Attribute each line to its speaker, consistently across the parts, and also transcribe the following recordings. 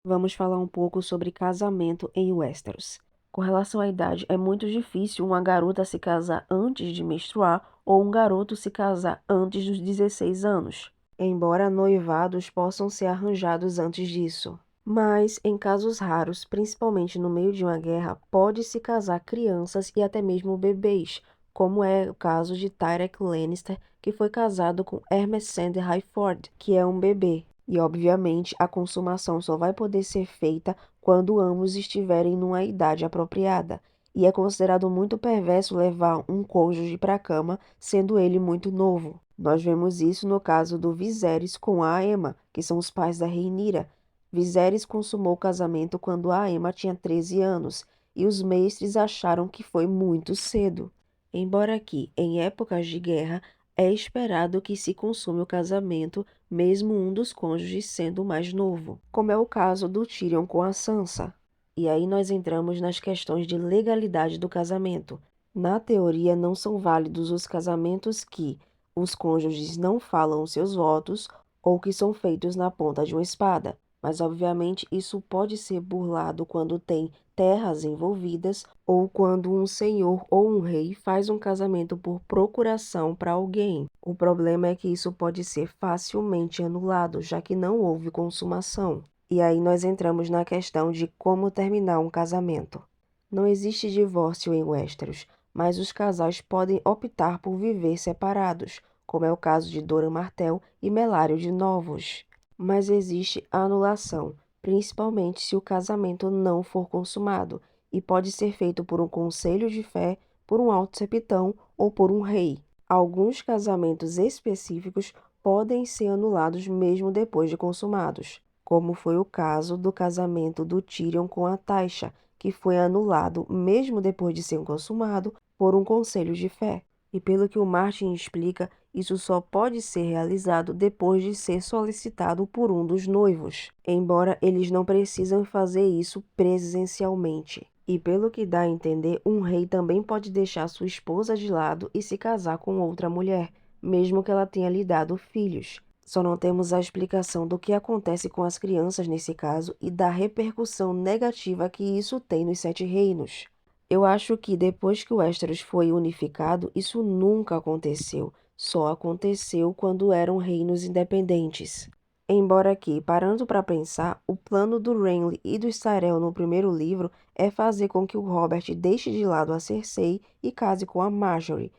Speaker 1: Vamos falar um pouco sobre casamento em Westeros. Com relação à idade, é muito difícil uma garota se casar antes de menstruar ou um garoto se casar antes dos 16 anos, embora noivados possam ser arranjados antes disso. Mas, em casos raros, principalmente no meio de uma guerra, pode-se casar crianças e até mesmo bebês, como é o caso de Tyrek Lannister, que foi casado com Hermesende Highford, que é um bebê. E, obviamente, a consumação só vai poder ser feita quando ambos estiverem numa idade apropriada. E é considerado muito perverso levar um cônjuge para a cama, sendo ele muito novo. Nós vemos isso no caso do Viserys com a Aemma, que são os pais da Rhaenyra. Viserys consumou o casamento quando a Aemma tinha 13 anos, e os mestres acharam que foi muito cedo. Embora aqui, em épocas de guerra, é esperado que se consume o casamento, mesmo um dos cônjuges sendo mais novo, como é o caso do Tyrion com a Sansa. E aí nós entramos nas questões de legalidade do casamento. Na teoria, não são válidos os casamentos que os cônjuges não falam seus votos ou que são feitos na ponta de uma espada. Mas, obviamente, isso pode ser burlado quando tem terras envolvidas ou quando um senhor ou um rei faz um casamento por procuração para alguém. O problema é que isso pode ser facilmente anulado, já que não houve consumação. E aí nós entramos na questão de como terminar um casamento. Não existe divórcio em Westeros, mas os casais podem optar por viver separados, como é o caso de Doran Martell e Melário de Novos. Mas existe a anulação, principalmente se o casamento não for consumado, e pode ser feito por um conselho de fé, por um alto septão ou por um rei. Alguns casamentos específicos podem ser anulados mesmo depois de consumados, como foi o caso do casamento do Tyrion com a Tysha, que foi anulado mesmo depois de ser consumado por um conselho de fé. E pelo que o Martin explica, isso só pode ser realizado depois de ser solicitado por um dos noivos, embora eles não precisam fazer isso presencialmente. E pelo que dá a entender, um rei também pode deixar sua esposa de lado e se casar com outra mulher, mesmo que ela tenha lhe dado filhos. Só não temos a explicação do que acontece com as crianças nesse caso e da repercussão negativa que isso tem nos Sete Reinos. Eu acho que depois que o Westeros foi unificado, isso nunca aconteceu. Só aconteceu quando eram reinos independentes. Embora que, parando para pensar, o plano do Renly e do Tyrell no primeiro livro é fazer com que o Robert deixe de lado a Cersei e case com a Marjorie.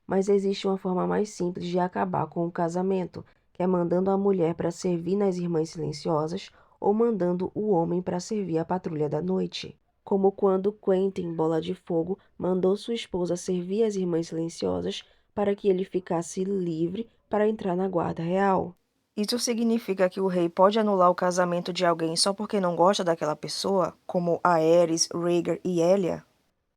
Speaker 1: Mas existe uma forma mais simples de acabar com o casamento, que é mandando a mulher para servir nas Irmãs Silenciosas ou mandando o homem para servir a Patrulha da Noite. Como quando Quentyn Bola de Fogo mandou sua esposa servir as Irmãs Silenciosas para que ele ficasse livre para entrar na Guarda Real. Isso significa que o rei pode anular o casamento de alguém só porque não gosta daquela pessoa, como Aerys, Rhaegar e Elia?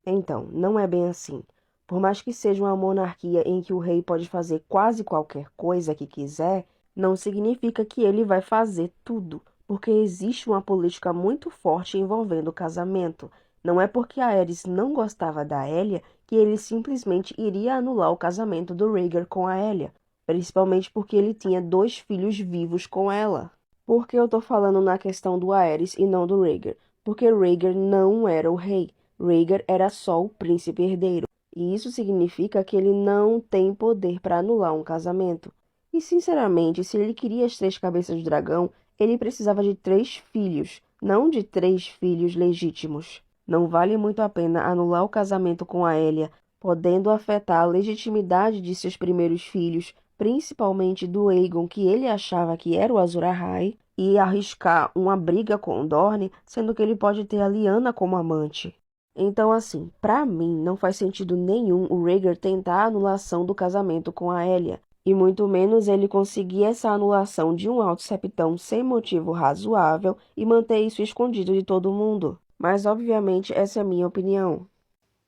Speaker 1: Então, não é bem assim. Por mais que seja uma monarquia em que o rei pode fazer quase qualquer coisa que quiser, não significa que ele vai fazer tudo, porque existe uma política muito forte envolvendo o casamento. Não é porque Aerys não gostava da Elia que ele simplesmente iria anular o casamento do Rhaegar com a Elia, principalmente porque ele tinha 2 filhos vivos com ela. Por que eu tô falando na questão do Aerys e não do Rhaegar? Porque Rhaegar não era o rei. Rhaegar era só o príncipe herdeiro, e isso significa que ele não tem poder para anular um casamento. E, sinceramente, se ele queria as 3 cabeças do dragão, ele precisava de 3 filhos, não de 3 filhos legítimos. Não vale muito a pena anular o casamento com a Elia, podendo afetar a legitimidade de seus primeiros filhos, principalmente do Aegon, que ele achava que era o Azor Ahai, e arriscar uma briga com o Dorne, sendo que ele pode ter a Lyanna como amante. Então, assim, pra mim, não faz sentido nenhum o Rhaegar tentar a anulação do casamento com a Elia, e muito menos ele conseguir essa anulação de um alto septão sem motivo razoável e manter isso escondido de todo mundo. Mas, obviamente, essa é a minha opinião.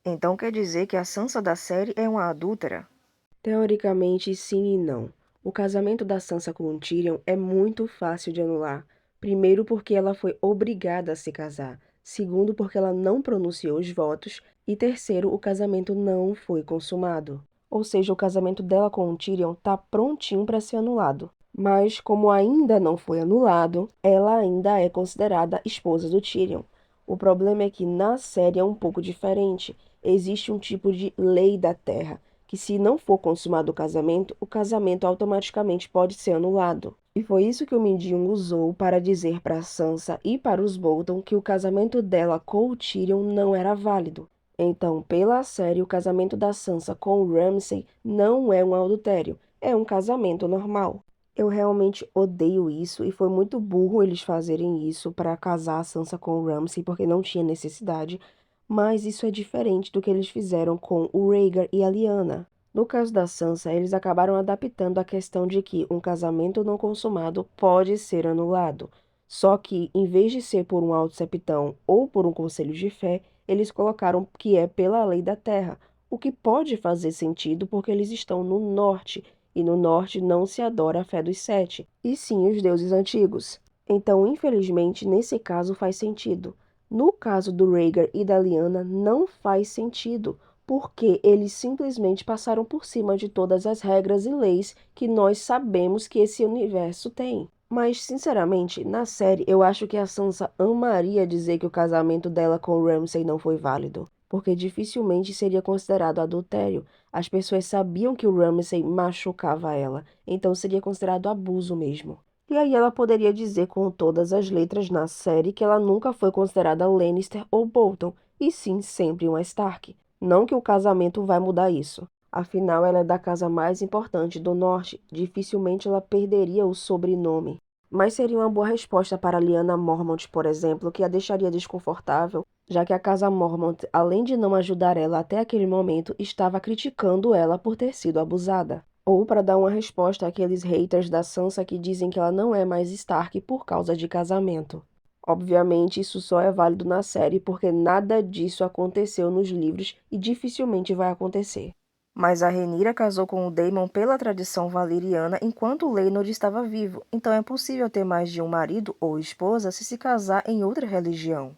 Speaker 1: Então quer dizer que a Sansa da série é uma adúltera? Teoricamente, sim e não. O casamento da Sansa com o Tyrion é muito fácil de anular. Primeiro, porque ela foi obrigada a se casar. Segundo, porque ela não pronunciou os votos. E terceiro, o casamento não foi consumado. Ou seja, o casamento dela com o Tyrion tá prontinho para ser anulado. Mas, como ainda não foi anulado, ela ainda é considerada esposa do Tyrion. O problema é que na série é um pouco diferente. Existe um tipo de lei da terra, que se não for consumado o casamento automaticamente pode ser anulado. E foi isso que o Mindinho usou para dizer para Sansa e para os Bolton que o casamento dela com o Tyrion não era válido. Então, pela série, o casamento da Sansa com o Ramsay não é um adultério, é um casamento normal. Eu realmente odeio isso e foi muito burro eles fazerem isso para casar a Sansa com o Ramsay porque não tinha necessidade, mas isso é diferente do que eles fizeram com o Rhaegar e a Lyanna. No caso da Sansa, eles acabaram adaptando a questão de que um casamento não consumado pode ser anulado. Só que, em vez de ser por um alto septão ou por um conselho de fé, eles colocaram que é pela lei da terra, o que pode fazer sentido porque eles estão no norte e no norte não se adora a fé dos sete, e sim os deuses antigos. Então, infelizmente, nesse caso faz sentido. No caso do Rhaegar e da Lyanna, não faz sentido, porque eles simplesmente passaram por cima de todas as regras e leis que nós sabemos que esse universo tem. Mas, sinceramente, na série, eu acho que a Sansa amaria dizer que o casamento dela com o Ramsay não foi válido, porque dificilmente seria considerado adultério. As pessoas sabiam que o Ramsay machucava ela, então seria considerado abuso mesmo. E aí ela poderia dizer com todas as letras na série que ela nunca foi considerada Lannister ou Bolton, e sim sempre uma Stark. Não que o casamento vai mudar isso. Afinal, ela é da casa mais importante do norte, dificilmente ela perderia o sobrenome. Mas seria uma boa resposta para Lyanna Mormont, por exemplo, que a deixaria desconfortável, já que a casa Mormont, além de não ajudar ela até aquele momento, estava criticando ela por ter sido abusada. Ou para dar uma resposta àqueles haters da Sansa que dizem que ela não é mais Stark por causa de casamento. Obviamente, isso só é válido na série porque nada disso aconteceu nos livros e dificilmente vai acontecer. Mas a Rhaenyra casou com o Daemon pela tradição valeriana enquanto o Laenor estava vivo, então é possível ter mais de um marido ou esposa se casar em outra religião.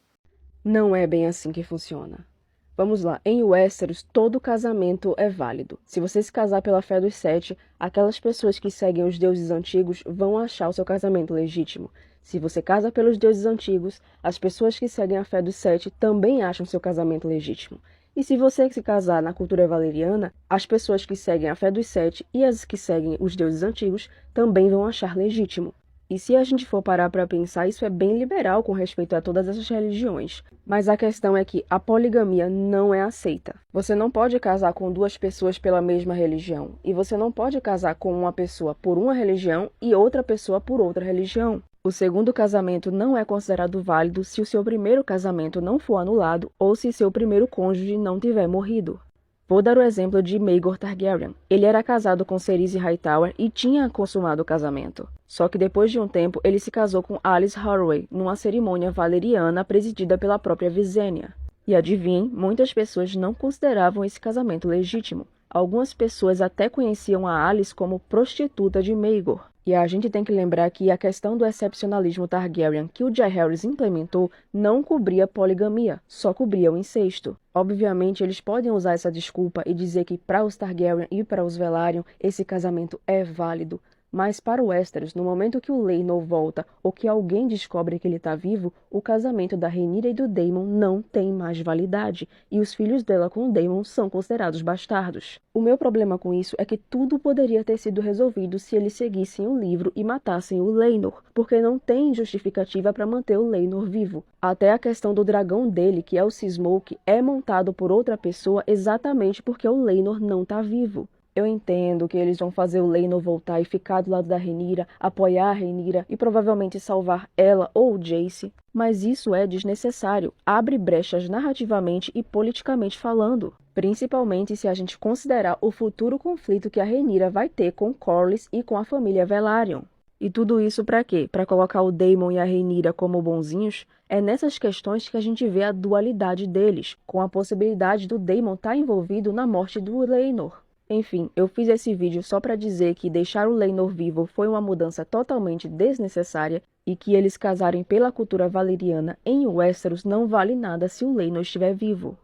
Speaker 1: Não é bem assim que funciona. Vamos lá, em Westeros, todo casamento é válido. Se você se casar pela fé dos sete, aquelas pessoas que seguem os deuses antigos vão achar o seu casamento legítimo. Se você casa pelos deuses antigos, as pessoas que seguem a fé dos sete também acham seu casamento legítimo. E se você se casar na cultura valeriana, as pessoas que seguem a fé dos sete e as que seguem os deuses antigos também vão achar legítimo. E se a gente for parar para pensar, isso é bem liberal com respeito a todas essas religiões. Mas a questão é que a poligamia não é aceita. Você não pode casar com duas pessoas pela mesma religião. E você não pode casar com uma pessoa por uma religião e outra pessoa por outra religião. O segundo casamento não é considerado válido se o seu primeiro casamento não for anulado ou se seu primeiro cônjuge não tiver morrido. Vou dar o exemplo de Maegor Targaryen. Ele era casado com Cerise Hightower e tinha consumado o casamento. Só que depois de um tempo, ele se casou com Alice Holloway, numa cerimônia valeriana presidida pela própria Visenya. E adivinhem, muitas pessoas não consideravam esse casamento legítimo. Algumas pessoas até conheciam a Alice como prostituta de Maegor. E a gente tem que lembrar que a questão do excepcionalismo Targaryen que o Jaehaerys implementou não cobria poligamia, só cobria o incesto. Obviamente, eles podem usar essa desculpa e dizer que para os Targaryen e para os Velaryon esse casamento é válido. Mas para o Westeros, no momento que o Laenor volta ou que alguém descobre que ele está vivo, o casamento da Rhaenyra e do Daemon não tem mais validade, e os filhos dela com o Daemon são considerados bastardos. O meu problema com isso é que tudo poderia ter sido resolvido se eles seguissem o livro e matassem o Laenor, porque não tem justificativa para manter o Laenor vivo. Até a questão do dragão dele, que é o Seasmoke, é montado por outra pessoa exatamente porque o Laenor não está vivo. Eu entendo que eles vão fazer o Laenor voltar e ficar do lado da Rhaenyra, apoiar a Rhaenyra e provavelmente salvar ela ou o Jace, mas isso é desnecessário, abre brechas narrativamente e politicamente falando, principalmente se a gente considerar o futuro conflito que a Rhaenyra vai ter com Corlys e com a família Velaryon. E tudo isso para quê? Para colocar o Daemon e a Rhaenyra como bonzinhos? É nessas questões que a gente vê a dualidade deles, com a possibilidade do Daemon estar envolvido na morte do Laenor. Enfim, eu fiz esse vídeo só para dizer que deixar o Laenor vivo foi uma mudança totalmente desnecessária e que eles casarem pela cultura valeriana em Westeros não vale nada se o Laenor estiver vivo.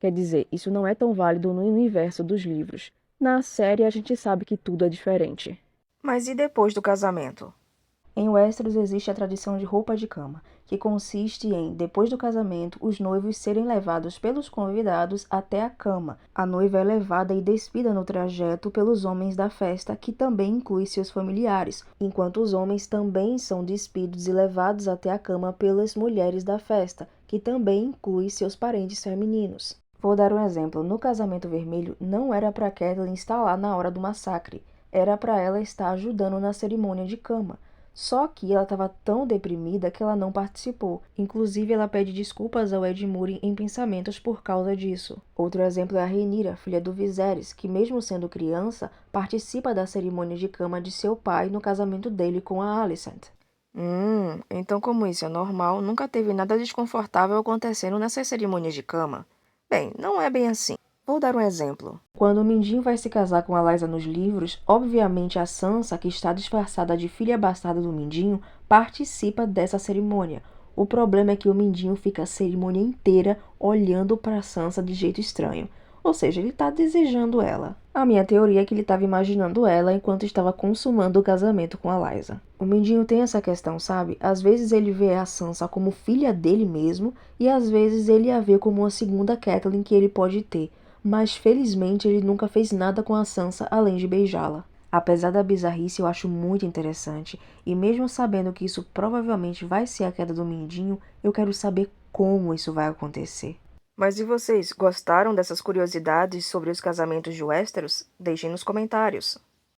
Speaker 1: Quer dizer, isso não é tão válido no universo dos livros. Na série a gente sabe que tudo é diferente.
Speaker 2: Mas e depois do casamento?
Speaker 1: Em Westeros existe a tradição de roupa de cama, que consiste em, depois do casamento, os noivos serem levados pelos convidados até a cama. A noiva é levada e despida no trajeto pelos homens da festa, que também inclui seus familiares, enquanto os homens também são despidos e levados até a cama pelas mulheres da festa, que também inclui seus parentes femininos. Vou dar um exemplo. No casamento vermelho, não era para Catelyn estar lá na hora do massacre, era para ela estar ajudando na cerimônia de cama. Só que ela estava tão deprimida que ela não participou. Inclusive, ela pede desculpas ao Edmure em pensamentos por causa disso. Outro exemplo é a Rhaenyra, filha do Viserys, que mesmo sendo criança, participa da cerimônia de cama de seu pai no casamento dele com a Alicent.
Speaker 2: Então como isso é normal, nunca teve nada desconfortável acontecendo nessas cerimônias de cama? Bem, não é bem assim. Vou dar um exemplo.
Speaker 1: Quando o Mindinho vai se casar com a Lysa nos livros, obviamente a Sansa, que está disfarçada de filha bastarda do Mindinho, participa dessa cerimônia. O problema é que o Mindinho fica a cerimônia inteira olhando para Sansa de jeito estranho. Ou seja, ele está desejando ela. A minha teoria é que ele estava imaginando ela enquanto estava consumando o casamento com a Lysa. O Mindinho tem essa questão, sabe? Às vezes ele vê a Sansa como filha dele mesmo, e às vezes ele a vê como uma segunda Catelyn que ele pode ter. Mas felizmente ele nunca fez nada com a Sansa além de beijá-la. Apesar da bizarrice, eu acho muito interessante, e mesmo sabendo que isso provavelmente vai ser a queda do Mindinho, eu quero saber como isso vai acontecer.
Speaker 2: Mas e vocês, gostaram dessas curiosidades sobre os casamentos de Westeros? Deixem nos comentários.